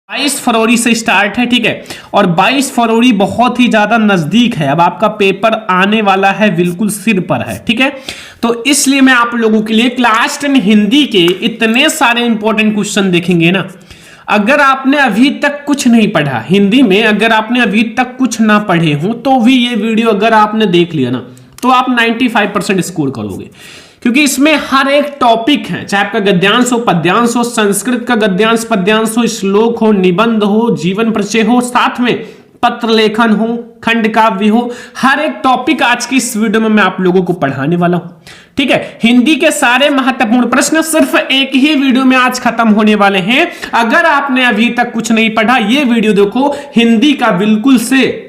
22 फरवरी से स्टार्ट है, ठीक है। और 22 फरवरी बहुत ही ज्यादा नजदीक है। अब आपका पेपर आने वाला है, बिल्कुल सिर पर है, ठीक है। तो इसलिए मैं आप लोगों के लिए क्लास 10 हिंदी के इतने सारे इंपॉर्टेंट क्वेश्चन देखेंगे ना। अगर आपने अभी तक कुछ नहीं पढ़ा हिंदी में, अगर आपने अभी तक कुछ ना पढ़े हो तो भी ये वीडियो अगर आपने देख लिया ना तो आप 95% स्कोर करोगे, क्योंकि इसमें हर एक टॉपिक है, चाहे आपका गद्यांश हो, पद्यांश हो, संस्कृत का गद्यांश पद्यांश हो, श्लोक हो, निबंध हो, जीवन परिचय हो, साथ में पत्र लेखन हो, खंड काव्य हो, हर एक टॉपिक आज की इस वीडियो में मैं आप लोगों को पढ़ाने वाला हूं, ठीक है। हिंदी के सारे महत्वपूर्ण प्रश्न सिर्फ एक ही वीडियो में आज खत्म होने वाले हैं। अगर आपने अभी तक कुछ नहीं पढ़ा, ये वीडियो देखो, हिंदी का बिल्कुल से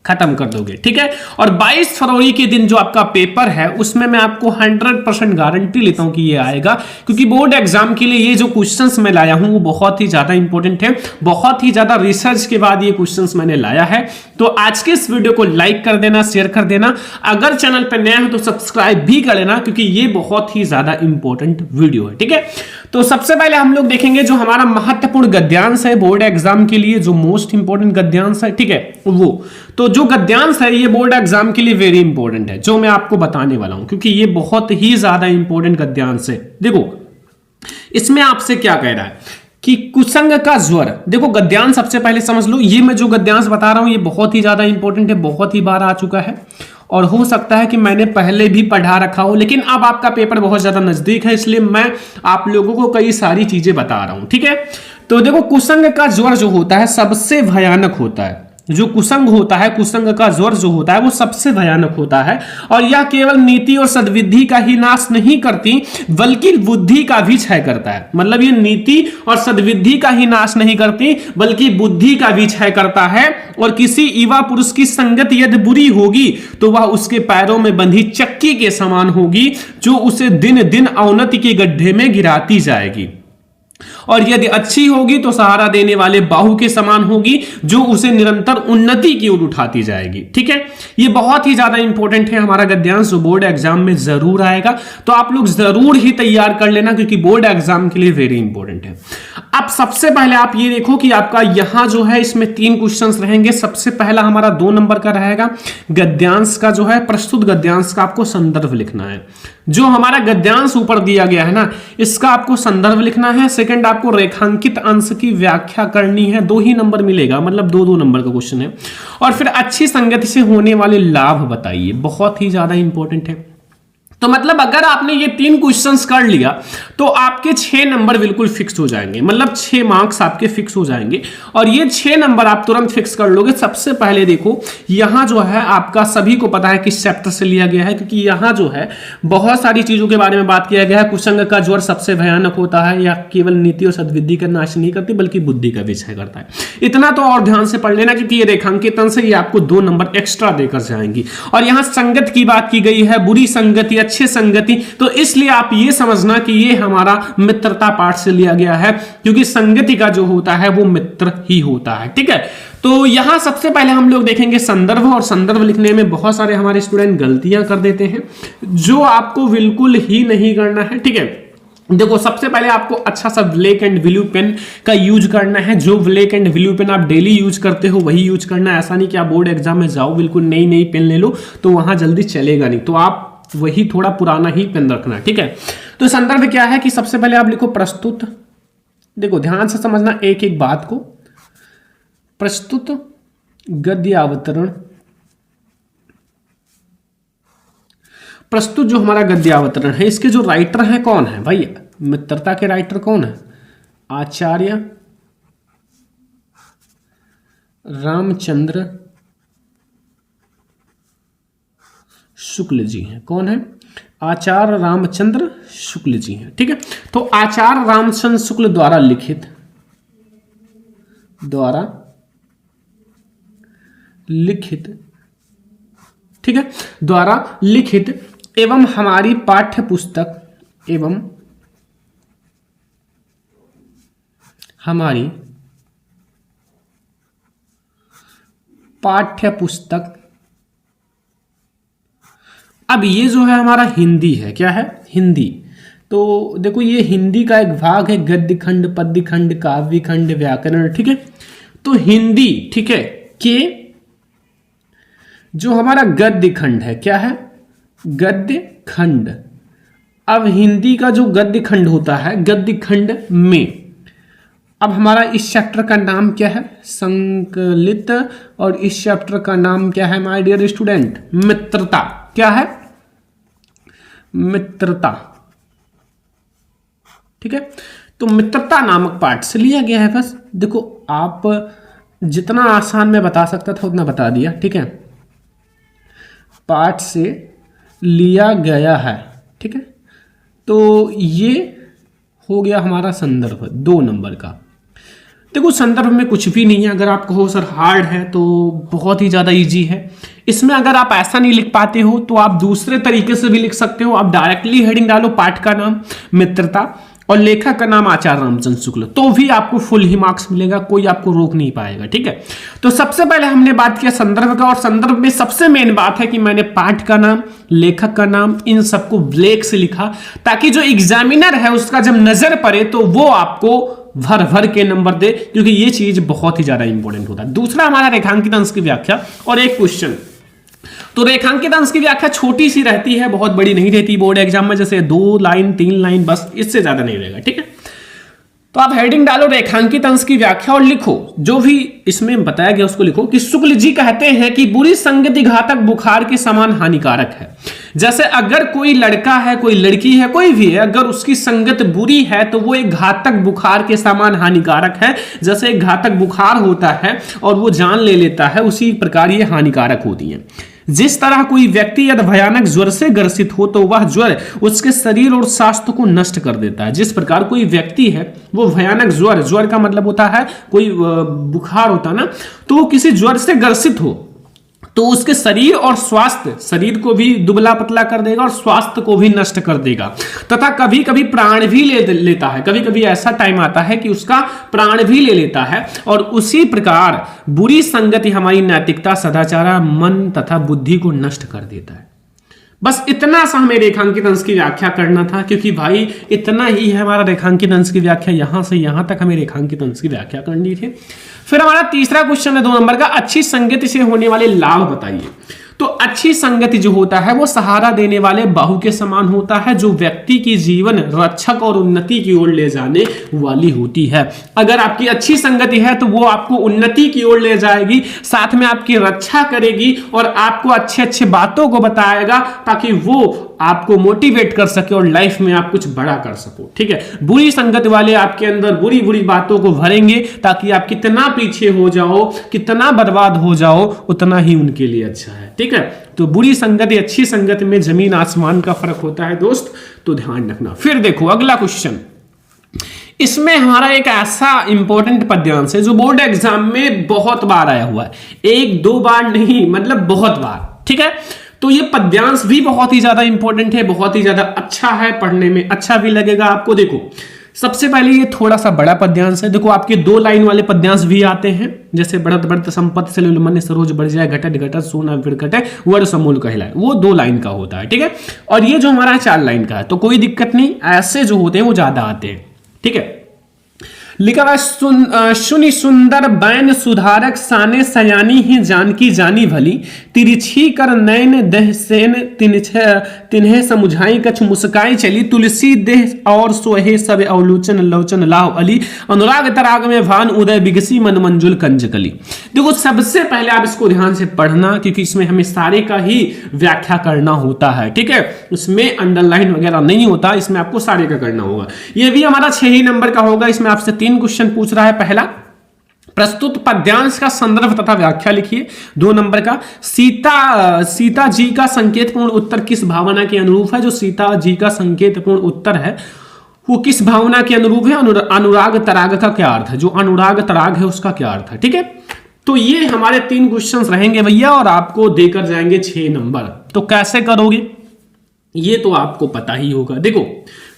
खत्म कर दोगे, ठीक है। और 22 फरवरी के दिन जो आपका पेपर है उसमें मैं आपको 100% गारंटी लेता हूं कि ये आएगा, क्योंकि बोर्ड एग्जाम के लिए ये जो क्वेश्चंस मैं लाया हूं वो बहुत ही ज्यादा इंपॉर्टेंट है। बहुत ही ज्यादा रिसर्च के बाद ये क्वेश्चंस मैंने लाया है। तो आज के इस वीडियो को लाइक कर देना, शेयर कर देना, अगर चैनल पर नया हो तो सब्सक्राइब भी कर लेना, क्योंकि ये बहुत ही ज्यादा इंपॉर्टेंट वीडियो है, ठीक है। तो सबसे पहले हम लोग देखेंगे जो हमारा महत्वपूर्ण गद्यांश है बोर्ड एग्जाम के लिए, जो मोस्ट इंपॉर्टेंट गद्यांश है, ठीक है, वो तो जो गद्यांश है ये बोर्ड एग्जाम के लिए वेरी इंपॉर्टेंट है, जो मैं आपको बताने वाला हूं, क्योंकि ये बहुत ही ज्यादा इंपॉर्टेंट गद्यांश है। देखो इसमें आपसे क्या कह रहा है कि कुसंग का ज्वर, देखो गद्यांश सबसे पहले समझ लो, ये मैं जो गद्यांश बता रहा हूं ये बहुत ही ज्यादा इंपॉर्टेंट है, बहुत ही बार आ चुका है, और हो सकता है कि मैंने पहले भी पढ़ा रखा हो, लेकिन अब आपका पेपर बहुत ज्यादा नजदीक है, इसलिए मैं आप लोगों को कई सारी चीजें बता रहा हूं, ठीक है। तो देखो कुसंग का ज्वर जो होता है सबसे भयानक होता है। जो कुसंग होता है, कुसंग का ज्वर जो होता है वो सबसे भयानक होता है, और यह केवल नीति और सद्बुद्धि का ही नाश नहीं करती बल्कि बुद्धि का भी क्षय करता है। मतलब ये नीति और सद्बुद्धि का ही नाश नहीं करती बल्कि बुद्धि का भी क्षय करता है। और किसी युवा पुरुष की संगत यदि बुरी होगी तो वह उसके पैरों में बंधी चक्की के समान होगी, जो उसे दिन दिन अवनति के गड्ढे में गिराती जाएगी, और यदि अच्छी होगी तो सहारा देने वाले बाहु के समान होगी, जो उसे निरंतर उन्नति की ओर उठाती जाएगी, ठीक है। ये बहुत ही ज्यादा इंपॉर्टेंट है हमारा गद्यांश, जो बोर्ड एग्जाम में जरूर आएगा, तो आप लोग जरूर ही तैयार कर लेना, क्योंकि बोर्ड एग्जाम के लिए वेरी इंपॉर्टेंट है। अब सबसे पहले आप ये देखो कि आपका यहां जो है इसमें 3 क्वेश्चंस रहेंगे। सबसे पहला हमारा 2 नंबर का रहेगा गद्यांश का, जो है प्रस्तुत गद्यांश का आपको संदर्भ लिखना है। जो हमारा गद्यांश ऊपर दिया गया है ना, इसका आपको संदर्भ लिखना है। सेकंड आपको रेखांकित अंश की व्याख्या करनी है, 2 ही नंबर मिलेगा, मतलब 2-2 नंबर का क्वेश्चन है। और फिर अच्छी संगति से होने वाले लाभ बताइए, बहुत ही ज्यादा इंपॉर्टेंट है। तो मतलब अगर आपने ये 3 क्वेश्चंस कर लिया तो आपके 6 नंबर बिल्कुल फिक्स हो जाएंगे, मतलब 6 मार्क्स आपके फिक्स हो जाएंगे, और ये 6 नंबर आप तुरंत फिक्स कर लोगे। सबसे पहले देखो यहां जो है आपका सभी को पता है किस चैप्टर से लिया गया है, क्योंकि यहां जो है बहुत सारी चीजों के बारे में बात किया गया है। कुसंग का ज्वर सबसे भयानक होता है, या केवल नीति और सद्बुद्धि का नाश नहीं करती बल्कि बुद्धि का भी क्षय करता है। इतना तो और ध्यान से पढ़ लेना, क्योंकि ये रेखांकित अंश है, ये आपको 2 नंबर एक्स्ट्रा देकर जाएंगी। और यहां संगत की बात की गई है, बुरी संगति अच्छी संगति, तो इसलिए आप ये समझना कि ये हमारा मित्रता पाठ से लिया गया है, क्योंकि संगति का जो होता है वो मित्र ही होता है, ठीक है। तो यहां सबसे पहले हम लोग देखेंगे संदर्भ, और संदर्भ लिखने में बहुत सारे हमारे स्टूडेंट गलतियां कर देते हैं, जो आपको बिल्कुल ही नहीं करना है, ठीक है। देखो सबसे पहले आपको अच्छा सा ब्लैक एंड ब्लू पेन का यूज करना है। जो ब्लैक एंड ब्लू पेन आप डेली यूज करते हो वही यूज करना है। ऐसा नहीं कि आप बोर्ड एग्जाम में जाओ बिल्कुल नई नई पेन ले लो, तो वहां जल्दी चलेगा नहीं, तो आप वही थोड़ा पुराना ही पेन रखना, ठीक है। तो संदर्भ क्या है कि सबसे पहले आप लिखो प्रस्तुत, देखो ध्यान से समझना एक एक बात को, प्रस्तुत गद्य अवतरण, प्रस्तुत जो हमारा गद्य अवतरण है, इसके जो राइटर हैं कौन है भाई, मित्रता के राइटर कौन है, आचार्य रामचंद्र शुक्ल जी हैं। कौन है, आचार्य रामचंद्र शुक्ल जी हैं, ठीक है। तो आचार्य रामचंद्र शुक्ल द्वारा लिखित ठीक है, द्वारा लिखित एवं हमारी पाठ्य पुस्तक, अब ये जो है हमारा हिंदी है, क्या है, हिंदी। तो देखो ये हिंदी का एक भाग है, गद्य खंड, पद्य खंड, काव्य खंड, व्याकरण, ठीक है। तो हिंदी, ठीक है, के जो हमारा गद्य खंड है, क्या है, गद्य खंड। अब हिंदी का जो गद्य खंड होता है, गद्य खंड में अब हमारा इस चैप्टर का नाम क्या है, संकलित, और इस चैप्टर का नाम क्या है माय डियर स्टूडेंट, मित्रता। क्या है, मित्रता, ठीक है। तो मित्रता नामक पाठ से लिया गया है। बस देखो आप जितना आसान मैं बता सकता था उतना बता दिया, ठीक है, पाठ से लिया गया है, ठीक है। तो ये हो गया हमारा संदर्भ 2 नंबर का। देखो संदर्भ में कुछ भी नहीं है, अगर आप कहो सर हार्ड है तो बहुत ही ज़्यादा इजी है। इसमें अगर आप ऐसा नहीं लिख पाते हो तो आप दूसरे तरीके से भी लिख सकते हो। आप डायरेक्टली हेडिंग डालो पाठ का नाम मित्रता और लेखक का नाम आचार्य रामचंद्र शुक्ल, तो भी आपको फुल ही मार्क्स मिलेगा, कोई आपको रोक नहीं पाएगा, ठीक है। तो सबसे पहले हमने बात किया संदर्भ का, और संदर्भ में सबसे मेन बात है कि मैंने पाठ का नाम, लेखक का नाम, इन सबको ब्लैक से लिखा, ताकि जो एग्जामिनर है उसका जब नजर पड़े तो वो आपको भर भर के नंबर दे, क्योंकि ये चीज बहुत ही ज्यादा इंपॉर्टेंट होता है। दूसरा हमारा रेखांकित अंश की व्याख्या और एक क्वेश्चन। तो रेखांकित अंश की व्याख्या छोटी सी रहती है, बहुत बड़ी नहीं रहती बोर्ड एग्जाम में, जैसे 2 लाइन 3 लाइन, बस इससे ज्यादा नहीं रहेगा, ठीक है। तो आप हेडिंग डालो रेखांकित अंश की व्याख्या और लिखो जो भी इसमें बताया गया उसको लिखो कि शुक्ल जी कहते हैं कि बुरी संगति घातक बुखार के समान हानिकारक है। जैसे अगर कोई लड़का है, कोई लड़की है, कोई भी है, अगर उसकी संगत बुरी है तो वो एक घातक बुखार के समान हानिकारक है। जैसे एक घातक बुखार होता है और वो जान ले लेता है, उसी प्रकार ये हानिकारक होती है। जिस तरह कोई व्यक्ति यदि भयानक ज्वर से ग्रसित हो तो वह ज्वर उसके शरीर और स्वास्थ्य को नष्ट कर देता है। जिस प्रकार कोई व्यक्ति है वो भयानक ज्वर, ज्वर का मतलब होता है कोई बुखार होता है ना, तो वो किसी ज्वर से ग्रसित हो तो उसके शरीर और स्वास्थ्य, शरीर को भी दुबला पतला कर देगा और स्वास्थ्य को भी नष्ट कर देगा, तथा कभी कभी प्राण भी लेता है। कभी कभी ऐसा टाइम आता है कि उसका प्राण भी ले लेता है। और उसी प्रकार बुरी संगति हमारी नैतिकता, सदाचार, मन तथा बुद्धि को नष्ट कर देता है। बस इतना सा हमें रेखांकित अंश की व्याख्या करना था, क्योंकि भाई इतना ही है हमारा रेखांकित अंश की व्याख्या, यहां से यहां तक हमें रेखांकित अंश की व्याख्या करनी थी। फिर हमारा तीसरा क्वेश्चन है 2 नंबर का, अच्छी संगति से होने वाले लाभ बताइए। तो अच्छी संगति जो होता है वो सहारा देने वाले बाहु के समान होता है, जो व्यक्ति की जीवन रक्षक और उन्नति की ओर ले जाने वाली होती है। अगर आपकी अच्छी संगति है तो वो आपको उन्नति की ओर ले जाएगी, साथ में आपकी रक्षा करेगी और आपको अच्छे अच्छे बातों को बताएगा, ताकि वो आपको मोटिवेट कर सके और लाइफ में आप कुछ बड़ा कर सको, ठीक है। बुरी संगत वाले आपके अंदर बुरी बुरी बातों को भरेंगे, ताकि आप कितना पीछे हो जाओ, कितना बर्बाद हो जाओ, उतना ही उनके लिए अच्छा है, ठीक है। तो बुरी संगत या अच्छी संगत में जमीन आसमान का फर्क होता है दोस्त, तो ध्यान रखना। फिर देखो अगला क्वेश्चन, इसमें हमारा एक ऐसा इंपॉर्टेंट पद्यांश है जो बोर्ड एग्जाम में बहुत बार आया हुआ है, 1-2 बार नहीं, मतलब बहुत बार, ठीक है। तो ये पद्यांश भी बहुत ही ज्यादा इंपॉर्टेंट है, बहुत ही ज्यादा अच्छा है, पढ़ने में अच्छा भी लगेगा आपको। देखो सबसे पहले ये थोड़ा सा बड़ा पद्यांश है। देखो आपके 2 लाइन वाले पद्यांश भी आते हैं, जैसे बढ़त बढ़त संपत्ति से मन सरोज बढ़ जाए, घटत घटत सोना विड़कटे वर्ड समूल कहलाए, वो 2 लाइन का होता है, ठीक है। और ये जो हमारा 4 लाइन का है, तो कोई दिक्कत नहीं, ऐसे जो होते हैं वो ज्यादा आते हैं, ठीक है। लिखा हुआ सुनि सुंदर बैन सुधारक साने सयानी ही जानकी जानी भली, तिरछी कर नैन देह सेन तिन्हे समुझाई कछ मुस्काई चली, तुलसी देह और सोहे सब अवलोचन लोचन लाव अली, अनुराग तराग में भान उदय बिगसी मन मंजुल कंजकली। देखो सबसे पहले आप इसको ध्यान से पढ़ना, क्योंकि इसमें हमें सारे का ही व्याख्या करना होता है, ठीक है। इसमें अंडरलाइन वगैरह नहीं होता, इसमें आपको सारे का करना होगा। ये भी हमारा 6 ही नंबर का होगा। इसमें आपसे 3 क्वेश्चन पूछ रहा है। पहला, प्रस्तुत पद्यांश का संदर्भ तथा व्याख्या लिखिए। 2 नंबर का, सीता जी का संकेतपूर्ण उत्तर किस भावना के अनुरूप है। जो सीता जी का संकेतपूर्ण उत्तर है वो किस भावना के अनुरूप है। अनुराग तराग का क्या अर्थ है, जो अनुराग तराग है उसका क्या अर्थ है, ठीक है। तो ये हमारे 3 क्वेश्चंस रहेंगे भैया, और आपको देकर जाएंगे 6 नंबर। तो कैसे करोगे ये तो आपको पता ही होगा। देखो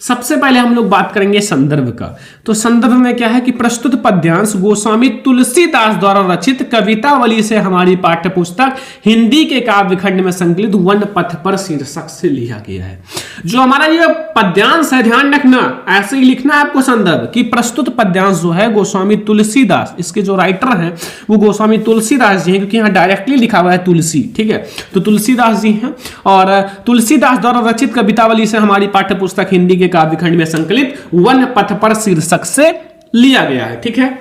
सबसे पहले हम लोग बात करेंगे संदर्भ का। तो संदर्भ में क्या है कि प्रस्तुत पद्यांश गोस्वामी तुलसीदास द्वारा रचित कवितावली से हमारी पाठ्य पुस्तक हिंदी के काव्य खंड में संकलित वन पथ पर शीर्षक से लिया गया है। जो हमारा ये पद्यांश है, ध्यान रखना, ऐसे ही लिखना है आपको संदर्भ कि प्रस्तुत पद्यांश जो है गोस्वामी तुलसीदास, इसके जो राइटर हैं वो गोस्वामी तुलसीदास जी हैं, क्योंकि यहाँ डायरेक्टली लिखा हुआ है तुलसी, ठीक है, तो तुलसीदास जी हैं। और तुलसीदास द्वारा रचित कवितावली से हमारी पाठ्य पुस्तक हिंदी के काव्य खंड में संकलित वन पथ पर शीर्षक से लिया गया है, ठीक है।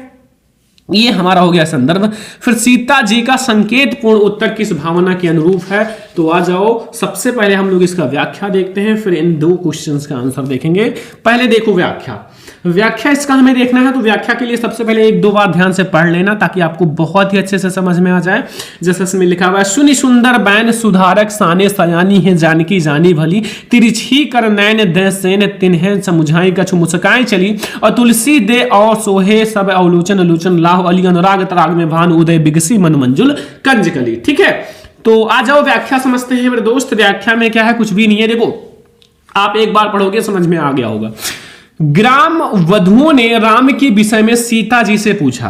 ये हमारा हो गया संदर्भ। फिर सीता जी का संकेत पूर्ण उत्तर किस भावना के अनुरूप है, तो आ जाओ, सबसे पहले हम लोग इसका व्याख्या देखते हैं, फिर इन दो क्वेश्चंस का आंसर देखेंगे। पहले देखो व्याख्या। व्याख्या इसका हमें देखना है, तो व्याख्या के लिए सबसे पहले एक दो बार ध्यान से पढ़ लेना ताकि आपको बहुत ही अच्छे से समझ में आ जाए। जैसे इसमें लिखा हुआ है, सुनि सुंदर बैन सुधारक साने सयानी है जानकी जानी भली, तिरछी कर नैन दे सेन तिन्हें समुझाई कछु मुस्काएं चली, और तुलसी दे और सोहे सब अवलोचन लोचन लाह अली अनुराग तराग में भान उदय बिगसी मन मंजुल कंज कली, ठीक है। तो आ जाओ व्याख्या समझते हैं मेरे दोस्त। व्याख्या में क्या है, कुछ भी नहीं है, देखो आप एक बार पढ़ोगे समझ में आ गया होगा। ग्राम वधुओं ने राम के विषय में सीता जी से पूछा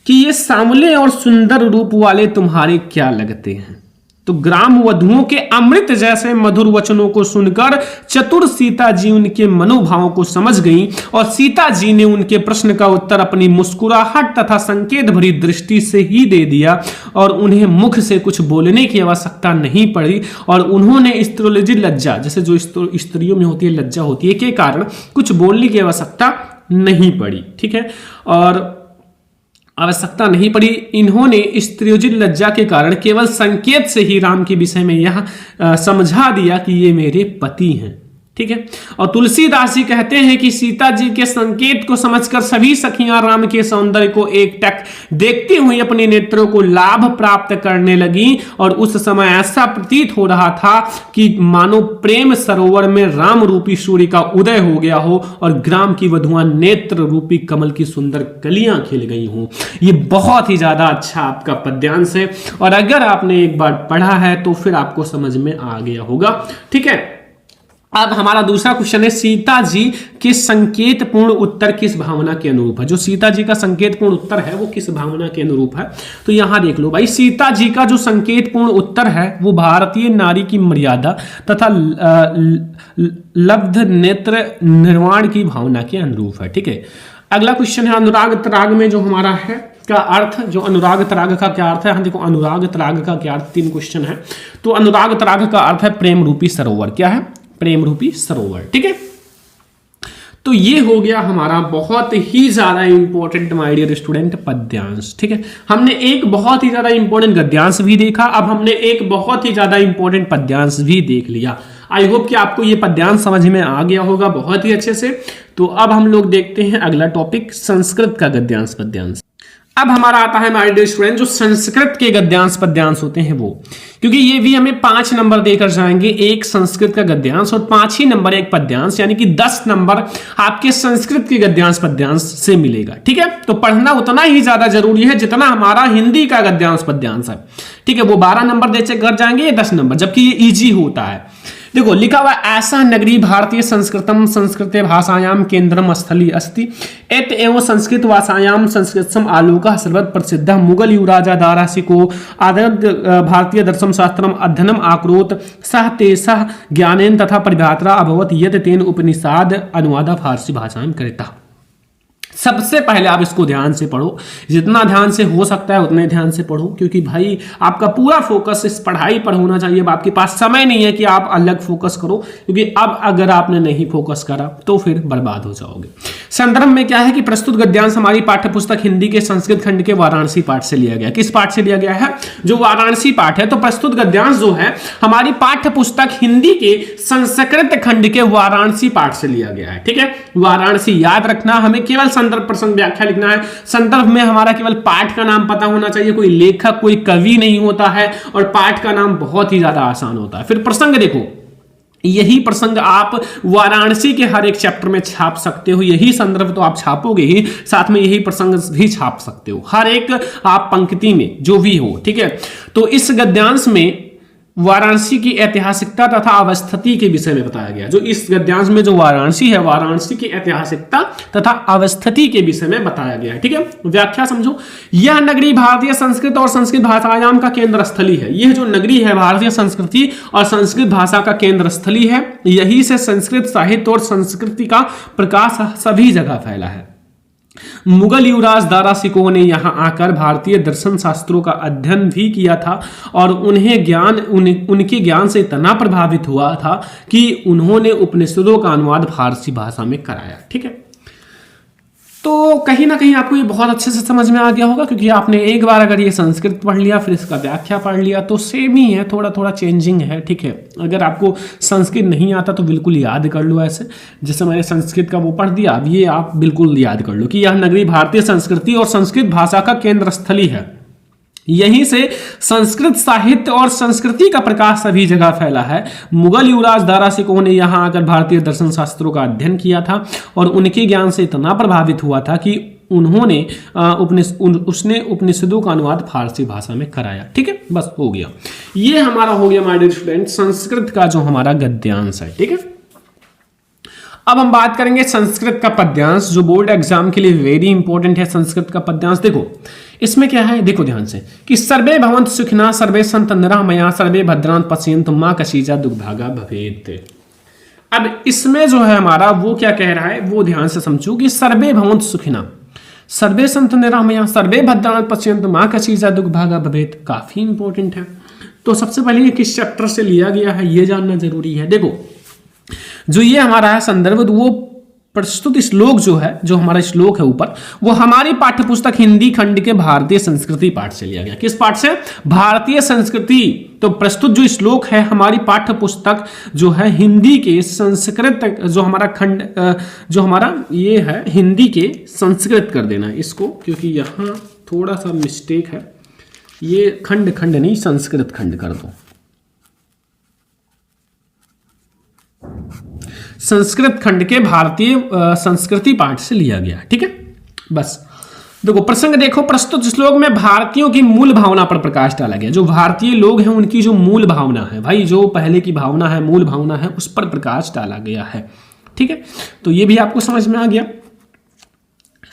कि ये सांवले और सुंदर रूप वाले तुम्हारे क्या लगते हैं। तो ग्राम वधुओं के अमृत जैसे मधुर वचनों को सुनकर चतुर सीता जी उनके मनोभावों को समझ गईं, और सीता जी ने उनके प्रश्न का उत्तर अपनी मुस्कुराहट तथा संकेत भरी दृष्टि से ही दे दिया, और उन्हें मुख से कुछ बोलने की आवश्यकता नहीं पड़ी, और उन्होंने स्त्रोलजी लज्जा, जैसे जो स्त्रियों में होती है लज्जा होती है, के कारण कुछ बोलने की आवश्यकता नहीं पड़ी, ठीक है, और आवश्यकता नहीं पड़ी। इन्होंने स्त्रियोजित लज्जा के कारण केवल संकेत से ही राम के विषय में यह समझा दिया कि ये मेरे पति हैं, ठीक है। और तुलसीदास जी कहते हैं कि सीता जी के संकेत को समझकर सभी सखियां राम के सौंदर्य को एकटक देखती हुई अपने नेत्रों को लाभ प्राप्त करने लगी, और उस समय ऐसा प्रतीत हो रहा था कि मानो प्रेम सरोवर में राम रूपी सूर्य का उदय हो गया हो, और ग्राम की वधुआं नेत्र रूपी कमल की सुंदर कलियां खिल गई हों। ये बहुत ही ज्यादा अच्छा आपका पद्यांश है, और अगर आपने एक बार पढ़ा है तो फिर आपको समझ में आ गया होगा, ठीक है। अब हमारा दूसरा क्वेश्चन है, सीता जी के संकेत पूर्ण उत्तर किस भावना के अनुरूप है। जो सीता जी का संकेत पूर्ण उत्तर है वो किस भावना के अनुरूप है, तो यहां देख लो भाई, सीता जी का जो संकेत पूर्ण उत्तर है वो भारतीय नारी की मर्यादा तथा लब्ध नेत्र निर्वाण की भावना के अनुरूप है, ठीक है। अगला क्वेश्चन है, अनुराग तराग में जो हमारा है का अर्थ, जो अनुराग तराग का क्या अर्थ है, हम देखो अनुराग तराग का क्या अर्थ, 3 क्वेश्चन है। तो अनुराग तराग का अर्थ है प्रेम रूपी सरोवर, क्या है, प्रेम रूपी सरोवर, ठीक है। तो ये हो गया हमारा बहुत ही ज्यादा इंपॉर्टेंट माय डियर स्टूडेंट पद्यांश, ठीक है। हमने एक बहुत ही ज्यादा इंपॉर्टेंट गद्यांश भी देखा, अब हमने एक बहुत ही ज्यादा इंपॉर्टेंट पद्यांश भी देख लिया। आई होप कि आपको ये पद्यांश समझ में आ गया होगा बहुत ही अच्छे से। तो अब हम लोग देखते हैं अगला टॉपिक, संस्कृत का गद्यांश पद्यांश। अब हमारा आता है माय डियर स्टूडेंट जो संस्कृत के गद्यांश पद्यांश होते हैं वो, क्योंकि ये भी हमें 5 नंबर देकर जाएंगे, एक संस्कृत का गद्यांश और 5 ही नंबर एक पद्यांश, यानी कि 10 नंबर आपके संस्कृत के गद्यांश पद्यांश से मिलेगा, ठीक है। तो पढ़ना उतना ही ज्यादा जरूरी है जितना हमारा हिंदी का गद्यांश पद्यांश है, ठीक है। वो 12 नंबर देकर कर जाएंगे, 10 नंबर, जबकि ये ईजी होता है। देखो लिखा हुआ, ऐसा नगरी भारतीय संस्कृतम संस्कृते भाषायाम केंद्रम स्थली अस्ति एत एवं संस्कृत भाषायाम संस्कृतम आलोकः सर्वत्र प्रसिद्ध मुगल युवराजा दारासिको आदर्द भारतीय दर्शन शास्त्रम अध्ययनम आक्रोत सह तेसह ज्ञानेन तथा परिभात्रा अभवत यत तेन उपनिषाद अनुवाद फारसी भाषा में करता। सबसे पहले आप इसको ध्यान से पढ़ो, जितना ध्यान से हो सकता है उतने ध्यान से पढ़ो, क्योंकि भाई आपका पूरा फोकस इस पढ़ाई पर होना चाहिए। अब आपके पास समय नहीं है कि आप अलग फोकस करो, क्योंकि अब अगर आपने नहीं फोकस करा तो फिर बर्बाद हो जाओगे। संदर्भ में क्या है कि प्रस्तुत गद्यांश हमारी पाठ्य पुस्तक हिंदी के संस्कृत खंड के वाराणसी पाठ से लिया गया। किस पाठ से लिया गया है, जो वाराणसी पाठ है। तो प्रस्तुत गद्यांश जो है हमारी पाठ्य पुस्तक हिंदी के संस्कृत खंड के वाराणसी पाठ से लिया गया है, ठीक है। वाराणसी याद रखना, हमें केवल संदर्भ प्रसंग व्याख्या लिखना है। संदर्भ में हमारा केवल पाठ का नाम पता होना चाहिए, कोई लेखक कोई कवि नहीं होता है, और पाठ का नाम बहुत ही ज्यादा आसान होता है। फिर प्रसंग देखो, यही प्रसंग आप वाराणसी के हर एक चैप्टर में छाप सकते हो, यही संदर्भ तो आप छापोगे ही, साथ में यही प्रसंग भी छाप सकते हो, हर एक आप पंक्ति में जो भी हो, ठीक है। तो इस गद्यांश में वाराणसी की ऐतिहासिकता तथा अवस्थिति के विषय में बताया गया। जो इस गद्यांश में जो वाराणसी है, वाराणसी की ऐतिहासिकता तथा अवस्थिति के विषय में बताया गया है। ठीक है, व्याख्या समझो। यह नगरी भारतीय संस्कृत और संस्कृत भाषायाम का केंद्र स्थली है। यह जो नगरी है भारतीय संस्कृति और संस्कृत भाषा का केंद्र स्थली है। यही से संस्कृत साहित्य और संस्कृति का प्रकाश सभी जगह फैला है। मुगल युवराज दारा सिकोह ने यहाँ आकर भारतीय दर्शन शास्त्रों का अध्ययन भी किया था और उनके ज्ञान से इतना प्रभावित हुआ था कि उन्होंने उपनिषदों का अनुवाद फारसी भाषा में कराया। ठीक है, तो कहीं ना कहीं आपको ये बहुत अच्छे से समझ में आ गया होगा, क्योंकि आपने एक बार अगर ये संस्कृत पढ़ लिया फिर इसका व्याख्या पढ़ लिया तो सेम ही है, थोड़ा थोड़ा चेंजिंग है। ठीक है, अगर आपको संस्कृत नहीं आता तो बिल्कुल याद कर लो, ऐसे जैसे मैंने संस्कृत का वो पढ़ दिया, अब ये आप बिल्कुल याद कर लो कि यह नगरी भारतीय संस्कृति और संस्कृत भाषा का केंद्र स्थली है। यहीं से संस्कृत साहित्य और संस्कृति का प्रकाश सभी जगह फैला है। मुगल युवराज दारा सिकोह ने यहाँ आकर भारतीय दर्शन शास्त्रों का अध्ययन किया था और उनके ज्ञान से इतना प्रभावित हुआ था कि उन्होंने उसने उपनिषदों का अनुवाद फारसी भाषा में कराया। ठीक है, बस हो गया, ये हमारा हो गया माय डियर स्टूडेंट संस्कृत का जो हमारा गद्यांश है। ठीक है, अब हम बात करेंगे संस्कृत का पद्यांश, जो बोर्ड एग्जाम के लिए वेरी इंपॉर्टेंट है। संस्कृत का पद्यांश देखो, इसमें क्या है, देखो ध्यान से कि सर्वे भवन्तु सुखिनः सर्वे सन्तु निरामयाः सर्वे भद्राणि पश्यन्तु मा कश्चित् दुर्भागा भवेत्। अब इसमें जो है हमारा वो क्या कह रहा है, वो ध्यान से समझो कि सर्वे भवन्तु सुखिनः सर्वे सन्तु निरामयाः सर्वे भद्राणि पश्यन्तु मा कश्चित् दुर्भागा भवेत्, काफी इंपॉर्टेंट है। तो सबसे पहले ये किस चैप्टर से लिया गया है ये जानना जरूरी है। देखो, जो ये हमारा है संदर्भ, वो प्रस्तुत श्लोक जो है, जो हमारा श्लोक है ऊपर, वो हमारी पाठ्यपुस्तक हिंदी खंड के भारतीय संस्कृति पाठ से लिया गया। किस पाठ से? भारतीय संस्कृति। तो प्रस्तुत जो श्लोक है हमारी पाठ्यपुस्तक जो है हिंदी के संस्कृत, जो हमारा खंड, जो हमारा ये है हिंदी के संस्कृत कर देना इसको, क्योंकि यहाँ थोड़ा सा मिस्टेक है, ये खंड खंड नहीं संस्कृत खंड कर दो, संस्कृत खंड के भारतीय संस्कृति पाठ से लिया गया। ठीक है, बस देखो प्रसंग देखो, प्रस्तुत श्लोक में भारतीयों की मूल भावना पर प्रकाश डाला गया। जो भारतीय लोग हैं उनकी जो मूल भावना है भाई, जो पहले की भावना है, मूल भावना है, उस पर प्रकाश डाला गया है। ठीक है, तो ये भी आपको समझ में आ गया।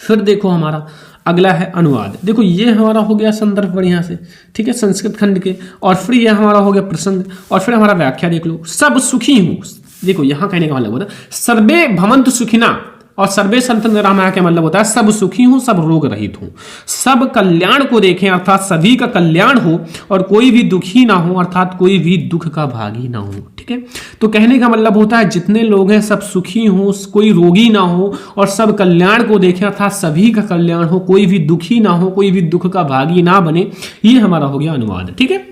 फिर देखो हमारा अगला है अनुवाद। देखो ये हमारा हो गया संदर्भ बढ़िया से, ठीक है, संस्कृत खंड के, और फिर ये हमारा हो गया प्रसंग, और फिर हमारा व्याख्या देख लो। सब सुखी हूं, देखो यहां कहने का मतलब होता है सर्वे भवन्तु सुखिनः और सर्वे सन्तु निरामयाः का मतलब होता है सब सुखी हूं, सब रोग रहित हूं, सब कल्याण को देखें अर्थात सभी का कल्याण हो, और कोई भी दुखी ना हो अर्थात कोई भी दुख का भागी ना हो। ठीक है, तो कहने का मतलब होता है जितने लोग हैं सब सुखी हो, कोई रोगी ना हो, और सब कल्याण को देखें अर्थात सभी का कल्याण हो, कोई भी दुखी ना हो, कोई भी दुख का भागी ना बने। ये हमारा हो गया अनुवाद। ठीक है,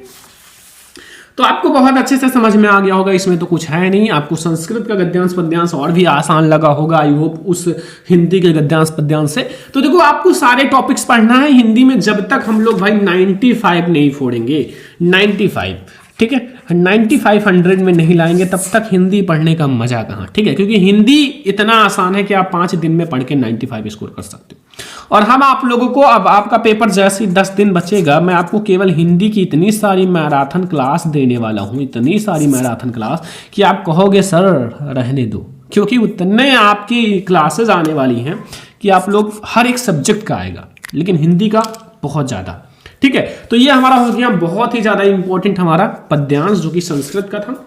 तो आपको बहुत अच्छे से समझ में आ गया होगा, इसमें तो कुछ है नहीं। आपको संस्कृत का गद्यांश पद्यांश और भी आसान लगा होगा आई होप उस हिंदी के गद्यांश पद्यांश से। तो देखो आपको सारे टॉपिक्स पढ़ना है हिंदी में, जब तक हम लोग भाई 95 नहीं फोड़ेंगे, 95, ठीक है, 95 100 में नहीं लाएंगे तब तक हिंदी पढ़ने का मजा कहाँ। ठीक है, क्योंकि हिंदी इतना आसान है कि आप 5 दिन में पढ़ के 95 स्कोर कर सकते हो। और हम आप लोगों को, अब आपका पेपर जैसे 10 दिन बचेगा, मैं आपको केवल हिंदी की इतनी सारी मैराथन क्लास देने वाला हूँ, इतनी सारी मैराथन क्लास कि आप कहोगे सर रहने दो, क्योंकि उतने आपकी क्लासेस आने वाली हैं कि आप लोग हर एक सब्जेक्ट का आएगा, लेकिन हिंदी का बहुत ज़्यादा। ठीक है, तो ये हमारा हो गया बहुत ही ज़्यादा इंपॉर्टेंट हमारा पद्यांश जो कि संस्कृत का था।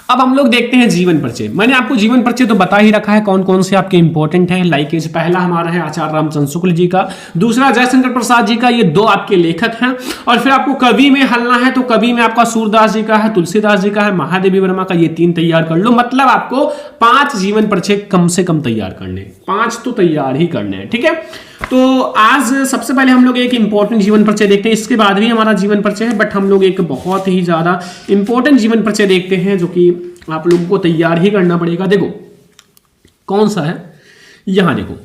अब हम लोग देखते हैं जीवन परिचय। मैंने आपको जीवन परिचय तो बता ही रखा है कौन कौन से आपके इंपॉर्टेंट हैं। लाइकेज पहला हमारा है आचार्य रामचंद्र शुक्ल जी का, दूसरा जयशंकर प्रसाद जी का, ये 2 आपके लेखक हैं। और फिर आपको कवि में हलना है तो कवि में आपका सूरदास जी का है, तुलसीदास जी का है, महादेवी वर्मा का, ये 3 तैयार कर लो। मतलब आपको 5 जीवन परिचय कम से कम तैयार करने, 5 तो तैयार ही करने हैं। ठीक है, तो आज सबसे पहले हम लोग एक इंपॉर्टेंट जीवन परिचय देखते हैं, इसके बाद भी हमारा जीवन परिचय है, बट हम लोग एक बहुत ही ज्यादा इंपॉर्टेंट जीवन परिचय देखते हैं जो कि आप लोगों को तैयार ही करना पड़ेगा। देखो कौन सा है, यहां देखो,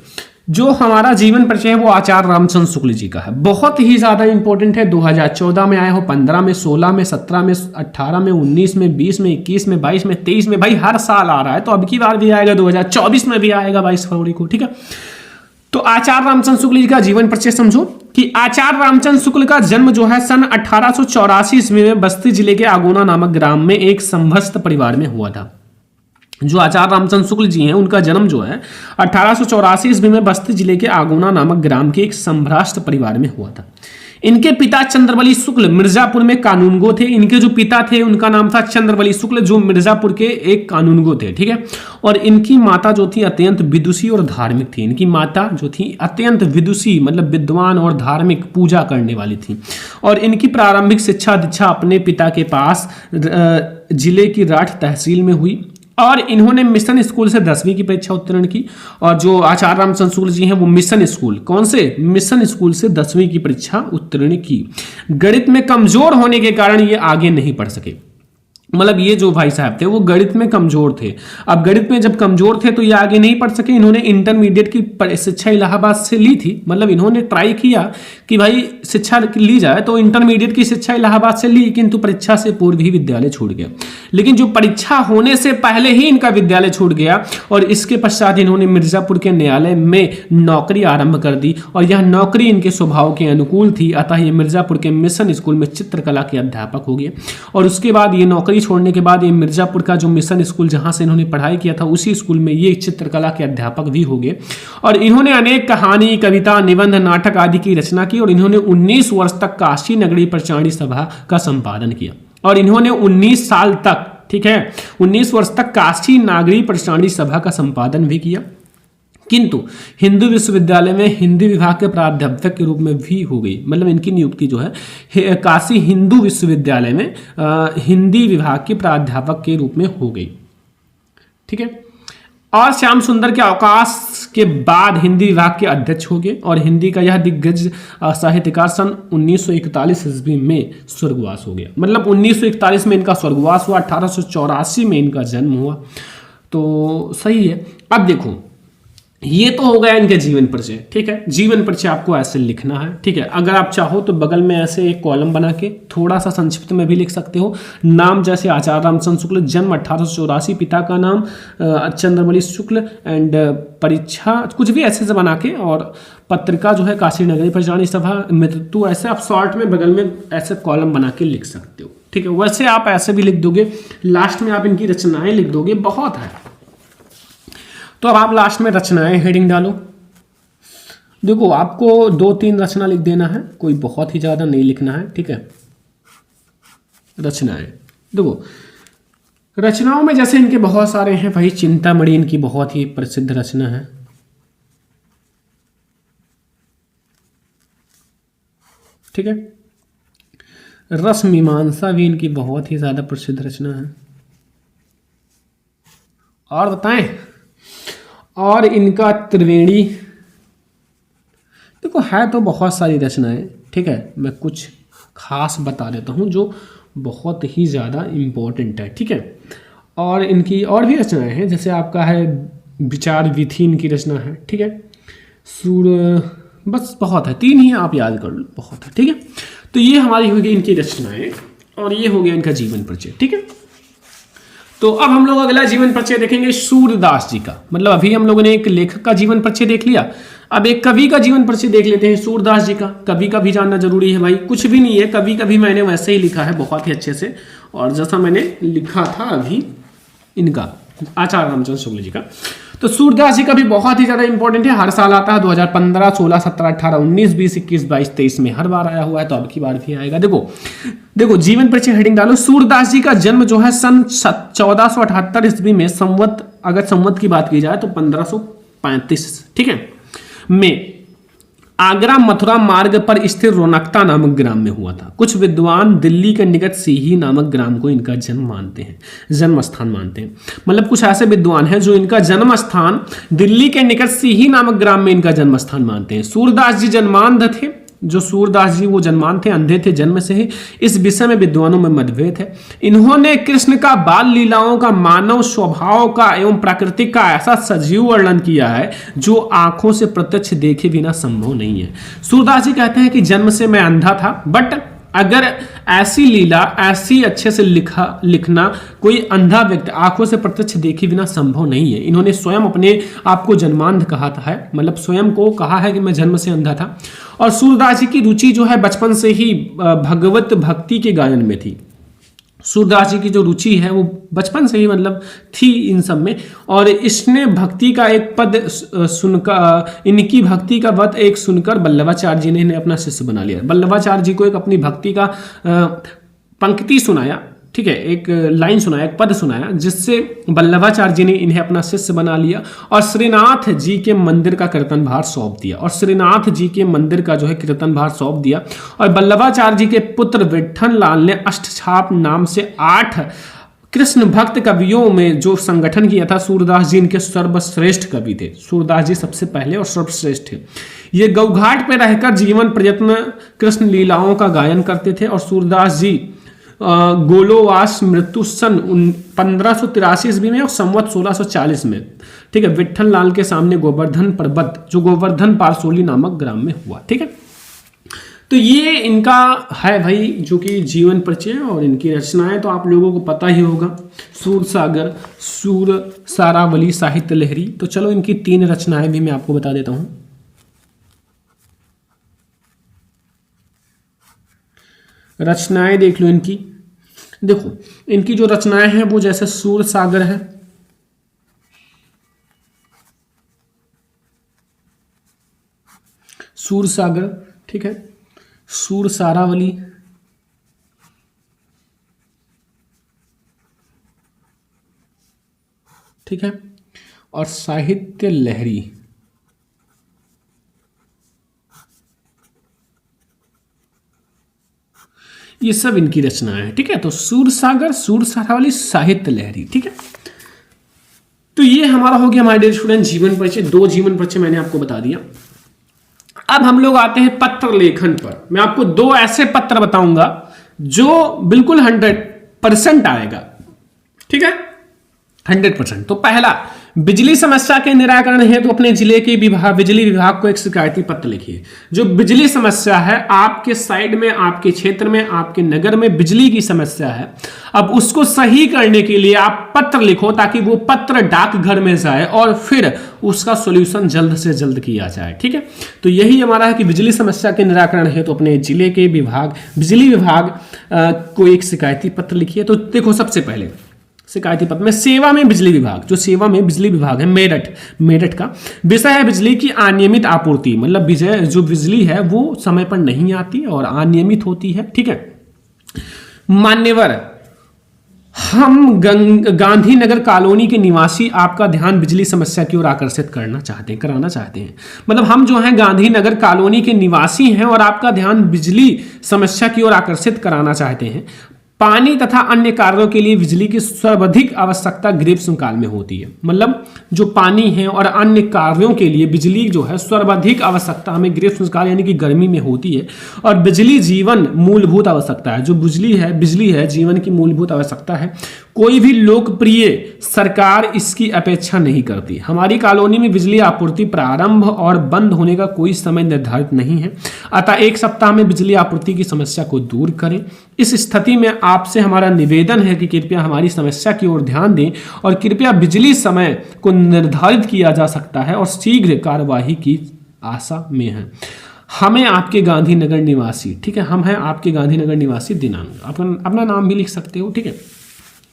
जो हमारा जीवन परिचय है वो आचार्य रामचंद्र शुक्ल जी का है, बहुत ही ज्यादा इंपॉर्टेंट है। 2014 में आए हो, 15 में, 16 में, 17 में, 18 में, 19 में, 20 में, 21 में, 22 में, 23 में, भाई हर साल आ रहा है, तो अब की बार भी आएगा, 2024 में भी आएगा 22 फरवरी को। ठीक है, तो आचार्य रामचंद्र शुक्ल जी का जीवन परिचय समझो कि आचार्य रामचंद्र शुक्ल का जन्म जो है सन 1884 ईस्वी में बस्ती जिले के आगोना नामक ग्राम में एक संभस्त परिवार में हुआ था। जो आचार्य रामचंद्र शुक्ल जी हैं उनका जन्म जो है 1884 ईस्वी में बस्ती जिले के आगोना नामक ग्राम के एक संभ्राष्ट परिवार में हुआ था। इनके पिता चंद्रबली शुक्ल मिर्जापुर में कानूनगो थे। इनके जो पिता थे उनका नाम था चंद्रबली शुक्ल, जो मिर्जापुर के एक कानूनगो थे, ठीक है। और इनकी माता जो थी अत्यंत विदुषी और धार्मिक थी। इनकी माता जो थी अत्यंत विदुषी मतलब विद्वान और धार्मिक, पूजा करने वाली थी। और इनकी प्रारंभिक शिक्षा दीक्षा अपने पिता के पास जिले की राठ तहसील में हुई और इन्होंने मिशन स्कूल से 10वीं की परीक्षा उत्तीर्ण की। और जो आचार्य रामचंद्र शुक्ल जी हैं वो मिशन स्कूल, कौन से मिशन स्कूल से 10वीं की परीक्षा उत्तीर्ण की। गणित में कमजोर होने के कारण ये आगे नहीं पढ़ सके। मतलब ये जो भाई साहब थे वो गणित में कमजोर थे। अब गणित में जब कमजोर थे तो ये आगे नहीं पढ़ सके। इन्होंने इंटरमीडिएट की शिक्षा इलाहाबाद से ली थी। मतलब इन्होंने ट्राई किया कि भाई शिक्षा ली जाए, तो इंटरमीडिएट की शिक्षा इलाहाबाद से ली, किंतु परीक्षा से पूर्व ही विद्यालय छूट गया। लेकिन जो परीक्षा होने से पहले ही इनका विद्यालय छूट गया और इसके पश्चात इन्होंने मिर्जापुर के न्यायालय में नौकरी आरंभ कर दी और यह नौकरी इनके स्वभाव के अनुकूल थी। अतः ये मिर्जापुर के मिशन स्कूल में चित्रकला के अध्यापक हो गए। और उसके बाद ये नौकरी छोड़ने के बाद ये मिर्जापुर का जो मिशन स्कूल जहां से इन्होंने पढ़ाई किया था उसी स्कूल में ये चित्रकला के अध्यापक भी हो गए। और इन्होंने अनेक कहानी, कविता, निबंध, नाटक आदि की रचना की और इन्होंने 19 वर्ष तक काशी नगरी प्रचारणी सभा का संपादन किया। और इन्होंने 19 साल तक, ठीक है, 19 वर्ष तक काशी नागरी प्रचारणी सभा का संपादन भी किया। किंतु हिंदू विश्वविद्यालय में हिंदी विभाग के प्राध्यापक के रूप में भी हो गई। मतलब इनकी नियुक्ति जो है काशी हिंदू विश्वविद्यालय में हिंदी विभाग के प्राध्यापक के रूप में हो गई, ठीक है। और श्याम सुंदर के अवकाश के बाद हिंदी विभाग के अध्यक्ष हो गए और हिंदी का यह दिग्गज साहित्यकार सन 1941 ईस्वी में स्वर्गवास हो गया। मतलब 1941 में इनका स्वर्गवास हुआ, 1884 में इनका जन्म हुआ। तो सही है। अब देखो, ये तो हो गया इनके जीवन परिचय, ठीक है। जीवन परिचय आपको ऐसे लिखना है, ठीक है। अगर आप चाहो तो बगल में ऐसे एक कॉलम बना के थोड़ा सा संक्षिप्त में भी लिख सकते हो। नाम जैसे आचार्य रामचंद्र शुक्ल, जन्म 1884, पिता का नाम चंद्रबली शुक्ल एंड परीक्षा, कुछ भी ऐसे से बना के, और पत्रिका जो है काशी नगरी प्रचारणी सभा, मृत्यु, ऐसे आप शॉर्ट में बगल में ऐसे कॉलम बना के लिख सकते हो, ठीक है। वैसे आप ऐसे भी लिख दोगे, लास्ट में आप इनकी रचनाएं लिख दोगे, बहुत है। तो अब आप लास्ट में रचनाएं हेडिंग डालो। देखो, आपको 2-3 रचना लिख देना है, कोई बहुत ही ज़्यादा नहीं लिखना है, ठीक है। रचनाएं देखो, रचनाओं में जैसे इनके बहुत सारे हैं भाई। चिंतामणि इनकी बहुत ही प्रसिद्ध रचना है, ठीक है। रस मीमांसा भी इनकी बहुत ही ज़्यादा प्रसिद्ध रचना है। और बताएं, और इनका त्रिवेणी, देखो है तो बहुत सारी रचनाएं, ठीक है। मैं कुछ खास बता देता हूं जो बहुत ही ज़्यादा इम्पोर्टेंट है, ठीक है। और इनकी और भी रचनाएं हैं, जैसे आपका है विचार विधि इनकी रचना है, ठीक है। सूर, बस बहुत है, 3 ही आप याद कर लो, बहुत है, ठीक है। तो ये हमारी होगी इनकी रचनाएं और ये हो गया इनका जीवन परिचय, ठीक है। तो अब हम लोग अगला जीवन परिचय देखेंगे सूरदास जी का। मतलब अभी हम लोगों ने एक लेखक का जीवन परिचय देख लिया, अब एक कवि का जीवन परिचय देख लेते हैं सूरदास जी का। कवि का भी जानना जरूरी है भाई, कुछ भी नहीं है, कवि कभी मैंने वैसे ही लिखा है बहुत ही अच्छे से, और जैसा मैंने लिखा था अभी इनका आचार्य रामचंद्र शुक्ल जी का। तो सूरदास जी का भी बहुत ही ज़्यादा इंपॉर्टेंट है, हर साल आता है, 2015, 16, 17, 18, 19, 20, 21, 22, 23 में हर बार आया हुआ है, तो अब की बार भी आएगा। देखो जीवन परिचय हेडिंग डालो। सूरदास जी का जन्म जो है सन 1478 ईस्वी में, संवत अगर संवत की बात की जाए तो 1535, ठीक है, में आगरा मथुरा मार्ग पर स्थित रौनकता नामक ग्राम में हुआ था। कुछ विद्वान दिल्ली के निकट सीही नामक ग्राम को इनका जन्म स्थान मानते हैं। मतलब कुछ ऐसे विद्वान हैं जो इनका जन्म स्थान दिल्ली के निकट सीही नामक ग्राम में इनका जन्म स्थान मानते हैं। सूरदास जी जन्मांध थे, जो सूरदास जी वो जन्मान थे, अंधे थे जन्म से ही। इस विषय में विद्वानों में मतभेद है। इन्होंने कृष्ण का बाल लीलाओं का, मानव स्वभाव का एवं प्राकृतिक का ऐसा सजीव वर्णन किया है जो आंखों से प्रत्यक्ष देखे बिना संभव नहीं है। सूरदास जी कहते हैं कि जन्म से मैं अंधा था, बट अगर ऐसी लीला, ऐसी अच्छे से लिखना कोई अंधा व्यक्ति आंखों से प्रत्यक्ष देखे बिना संभव नहीं है। इन्होंने स्वयं अपने आप को जन्मांध कहा है, मतलब स्वयं को कहा है कि मैं जन्म से अंधा था। और सूरदास जी की रुचि जो है बचपन से ही भगवत भक्ति के गायन में थी। सूरदास जी की जो रुचि है वो बचपन से ही मतलब थी इन सब में। और इसने भक्ति का एक पद सुनकर, इनकी भक्ति का पद एक सुनकर वल्लभाचार्य जी ने इन्हें अपना शिष्य बना लिया। वल्लभाचार्य जी को एक अपनी भक्ति का पंक्ति सुनाया, ठीक है, एक लाइन सुनाया, एक पद सुनाया, जिससे वल्लभाचार्य जी ने इन्हें अपना शिष्य बना लिया और श्रीनाथ जी के मंदिर का कीर्तन भार सौंप दिया। और श्रीनाथ जी के मंदिर का जो है कीर्तन भार सौंप दिया। और वल्लभाचार्य जी के पुत्र विट्ठल लाल ने अष्टछाप नाम से 8 कृष्ण भक्त कवियों में जो संगठन किया था। सूरदास जी इनके सर्वश्रेष्ठ कवि थे। सूरदास जी सबसे पहले और सर्वश्रेष्ठ थे। ये गौघाट पर रहकर जीवन प्रयत्न कृष्ण लीलाओं का गायन करते थे। और सूरदास जी गोलोवास मृत्यु सन 1583 ईस्वी में और संवत 1640 में, ठीक है, विट्ठल लाल के सामने गोवर्धन पर्वत, जो गोवर्धन पारसोली नामक ग्राम में हुआ, ठीक है। तो ये इनका है भाई जो कि जीवन परिचय और इनकी रचनाएं तो आप लोगों को पता ही होगा। सूरसागर, सूर सारावली, साहित्य लहरी। तो चलो इनकी 3 रचनाएं भी मैं आपको बता देता हूं। रचनाएं देख लो इनकी। देखो इनकी जो रचनाएं हैं वो जैसे सूरसागर है, सूरसागर, ठीक है, सूर सारावली, ठीक है, और साहित्य लहरी। ये सब इनकी रचनाएं हैं, ठीक है। तो सूरसागर, सूर सारावली, साहित्य लहरी, ठीक है। तो ये हमारा हो गया हमारे डियर स्टूडेंट जीवन परिचय। 2 जीवन परिचय मैंने आपको बता दिया। अब हम लोग आते हैं पत्र लेखन पर। मैं आपको 2 ऐसे पत्र बताऊंगा जो बिल्कुल 100% आएगा, ठीक है, 100%। तो पहला, बिजली समस्या के निराकरण हेतु तो अपने जिले के बिजली विभाग को एक शिकायती पत्र लिखिए। जो बिजली समस्या है आपके साइड में, आपके क्षेत्र में, आपके नगर में बिजली की समस्या है, अब उसको सही करने के लिए आप पत्र लिखो ताकि वो पत्र डाकघर में जाए और फिर उसका सॉल्यूशन जल्द से जल्द किया जाए, ठीक है। तो यही हमारा है कि बिजली समस्या के निराकरण हेतु तो अपने जिले के बिजली विभाग को एक शिकायती पत्र लिखिए। तो देखो सबसे पहले शिकायती पत्र में सेवा में बिजली विभाग, जो सेवा में बिजली विभाग है मेरठ का विषय है बिजली की अनियमित आपूर्ति। मतलब जो बिजली है वो समय पर नहीं आती और अनियमित होती है, ठीक है। मान्यवर, हम गांधीनगर कॉलोनी के निवासी आपका ध्यान बिजली समस्या की ओर आकर्षित कराना चाहते हैं। मतलब हम जो हैं गांधीनगर कॉलोनी के निवासी हैं और आपका ध्यान बिजली समस्या की ओर आकर्षित कराना चाहते हैं। पानी तथा अन्य कार्यों के लिए बिजली की सर्वाधिक आवश्यकता ग्रीष्म काल में होती है। मतलब जो पानी है और अन्य कार्यों के लिए बिजली जो है सर्वाधिक आवश्यकता हमें ग्रीष्म काल यानी कि गर्मी में होती है। और बिजली जीवन मूलभूत आवश्यकता है। जो बिजली है जीवन की मूलभूत आवश्यकता है। कोई भी लोकप्रिय सरकार इसकी अपेक्षा नहीं करती। हमारी कॉलोनी में बिजली आपूर्ति प्रारंभ और बंद होने का कोई समय निर्धारित नहीं है, अतः 1 सप्ताह में बिजली आपूर्ति की समस्या को दूर करें। इस स्थिति में आपसे हमारा निवेदन है कि कृपया हमारी समस्या की ओर ध्यान दें और कृपया बिजली समय को निर्धारित किया जा सकता है और शीघ्र कार्यवाही की आशा में है। हमें आपके गांधीनगर निवासी, ठीक है, हम हैं आपके गांधीनगर निवासी दिनांक, अपना नाम भी लिख सकते हो, ठीक है।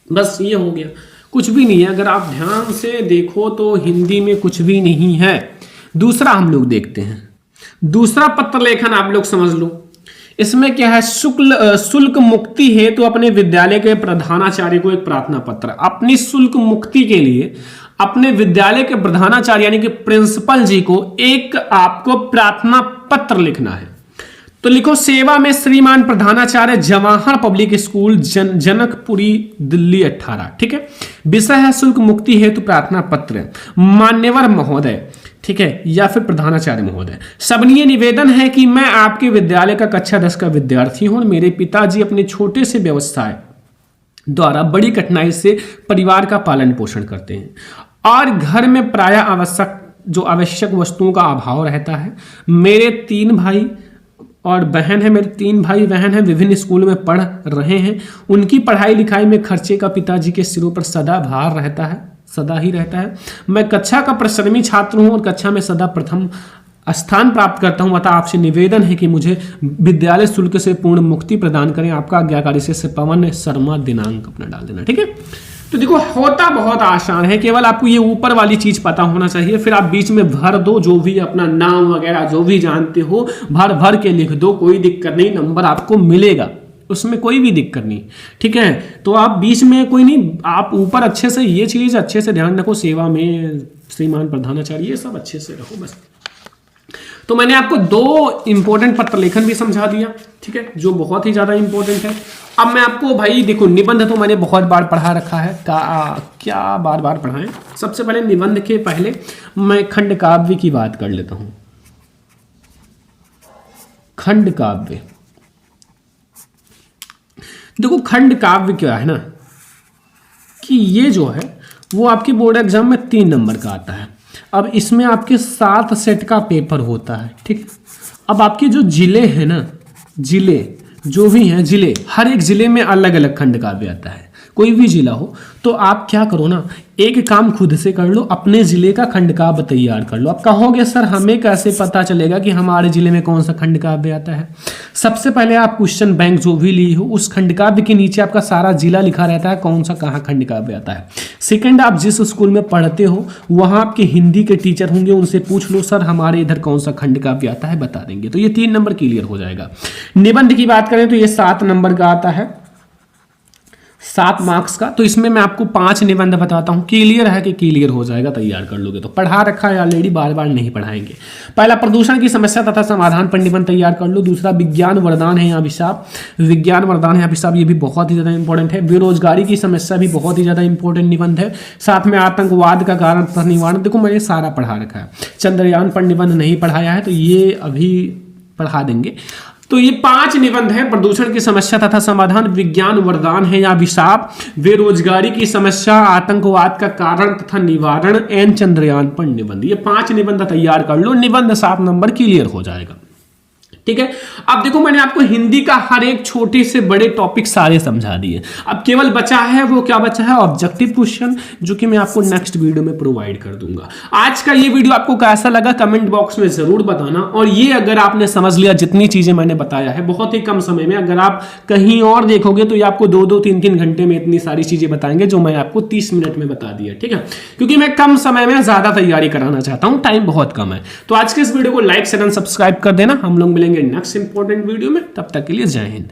बस ये हो गया, कुछ भी नहीं है। अगर आप ध्यान से देखो तो हिंदी में कुछ भी नहीं है। दूसरा हम लोग देखते हैं, दूसरा पत्र लेखन आप लोग समझ लो। इसमें क्या है, शुल्क मुक्ति हेतु तो अपने विद्यालय के प्रधानाचार्य को एक प्रार्थना पत्र। अपनी शुल्क मुक्ति के लिए अपने विद्यालय के प्रधानाचार्य यानी कि प्रिंसिपल जी को एक आपको प्रार्थना पत्र लिखना है। तो लिखो, सेवा में श्रीमान प्रधानाचार्य जवाहर पब्लिक स्कूल जनकपुरी दिल्ली 18, ठीक है। विषय है शुल्क मुक्ति हेतु प्रार्थना पत्र। मान्यवर महोदय, ठीक है, या फिर प्रधानाचार्य महोदय, सबनीय निवेदन है कि मैं आपके विद्यालय का कक्षा 10 का विद्यार्थी हूं। मेरे पिताजी अपने छोटे से व्यवसाय द्वारा बड़ी कठिनाई से परिवार का पालन पोषण करते हैं और घर में प्रायः आवश्यक वस्तुओं का अभाव रहता है। मेरे 3 भाई और बहन है, मेरे 3 भाई बहन हैं, विभिन्न स्कूल में पढ़ रहे हैं। उनकी पढ़ाई लिखाई में खर्चे का पिताजी के सिरों पर सदा भार रहता है, सदा ही रहता है। मैं कक्षा का परिश्रमी छात्र हूँ और कक्षा में सदा प्रथम स्थान प्राप्त करता हूँ। अतः आपसे निवेदन है कि मुझे विद्यालय शुल्क से पूर्ण मुक्ति प्रदान करें। आपका आज्ञाकारी से पवन शर्मा, दिनांक अपना डाल देना, ठीक है। तो देखो होता बहुत आसान है, केवल आपको ये ऊपर वाली चीज पता होना चाहिए, फिर आप बीच में भर दो जो भी अपना नाम वगैरह जो भी जानते हो, भर भर के लिख दो, कोई दिक्कत नहीं, नंबर आपको मिलेगा, उसमें कोई भी दिक्कत नहीं, ठीक है। तो आप बीच में कोई नहीं, आप ऊपर अच्छे से ये चीज अच्छे से ध्यान रखो, सेवा में श्रीमान प्रधानाचार्य, ये सब अच्छे से रखो बस। तो मैंने आपको 2 इंपॉर्टेंट पत्र लेखन भी समझा दिया, ठीक है, जो बहुत ही ज्यादा इंपॉर्टेंट है। अब मैं आपको भाई देखो, निबंध तो मैंने बहुत बार पढ़ा रखा है, क्या बार बार पढ़ाएं। सबसे पहले निबंध के पहले मैं खंड काव्य की बात कर लेता हूं। खंड काव्य, देखो खंड काव्य क्या है ना, कि ये जो है वो आपके बोर्ड एग्जाम में 3 नंबर का आता है। अब इसमें आपके 7 सेट का पेपर होता है, ठीक। अब आपके जो जिले हैं ना, जिले जो भी हैं, जिले हर एक जिले में अलग अलग खंड काव्य आता है। कोई भी जिला हो तो आप क्या करो ना, एक काम खुद से कर लो, अपने जिले का खंड काव्य तैयार कर लो। आप कहोगे सर हमें कैसे पता चलेगा कि हमारे जिले में कौन सा खंड काव्य आता है? सबसे पहले आप क्वेश्चन बैंक जो भी ली हो, उस खंड काव्य के नीचे आपका सारा जिला लिखा रहता है, कौन सा कहाँ खंड काव्य आता है। सेकंड, आप जिस स्कूल में पढ़ते हो वहाँ आपके हिंदी के टीचर होंगे, उनसे पूछ लो सर हमारे इधर कौन सा खंड काव्य आता है, बता देंगे। तो ये 3 नंबर क्लियर हो जाएगा। निबंध की बात करें तो ये 7 नंबर का आता है, 7 मार्क्स का। तो इसमें मैं आपको 5 निबंध बताता हूं, क्लियर है कि क्लियर हो जाएगा, तैयार कर लोगे तो। पढ़ा रखा है ऑलरेडी, बार बार नहीं पढ़ाएंगे। पहला, प्रदूषण की समस्या तथा समाधान पर निबंध तैयार कर लो। दूसरा, विज्ञान वरदान है या अभिशाप, विज्ञान वरदान है अभिशाप, ये भी बहुत ही ज्यादा इंपॉर्टेंट है। बेरोजगारी की समस्या भी बहुत ही ज्यादा इंपॉर्टेंट निबंध है। साथ में आतंकवाद का कारण तथा निवारण, देखो मैंने सारा पढ़ा रखा है। चंद्रयान पर निबंध नहीं पढ़ाया है तो ये अभी पढ़ा देंगे। तो ये 5 निबंध है, प्रदूषण की समस्या तथा समाधान, विज्ञान वरदान है या अभिशाप, बेरोजगारी की समस्या, आतंकवाद का कारण तथा निवारण, एन चंद्रयान पर निबंध। ये 5 निबंध तैयार कर लो, निबंध 7 नंबर क्लियर हो जाएगा, ठीक है। अब देखो मैंने आपको हिंदी का हर एक छोटे से बड़े टॉपिक सारे समझा दिए। अब केवल बचा है, वो क्या बचा है, ऑब्जेक्टिव क्वेश्चन, जो कि मैं आपको नेक्स्ट वीडियो में प्रोवाइड कर दूंगा। आज का ये वीडियो आपको कैसा लगा कमेंट बॉक्स में जरूर बताना। और ये अगर आपने समझ लिया जितनी चीजें मैंने बताया है बहुत ही कम समय में, अगर आप कहीं और देखोगे तो ये आपको 2-2, 3-3 घंटे में इतनी सारी चीजें बताएंगे जो मैं आपको 30 मिनट में बता दिया, ठीक है। क्योंकि मैं कम समय में ज्यादा तैयारी कराना चाहता हूं, टाइम बहुत कम है। तो आज के इस वीडियो को लाइक शेयर एंड सब्सक्राइब कर देना। हम लोग मिलेंगे नेक्स्ट इंपॉर्टेंट वीडियो में, तब तक के लिए जय हिंद।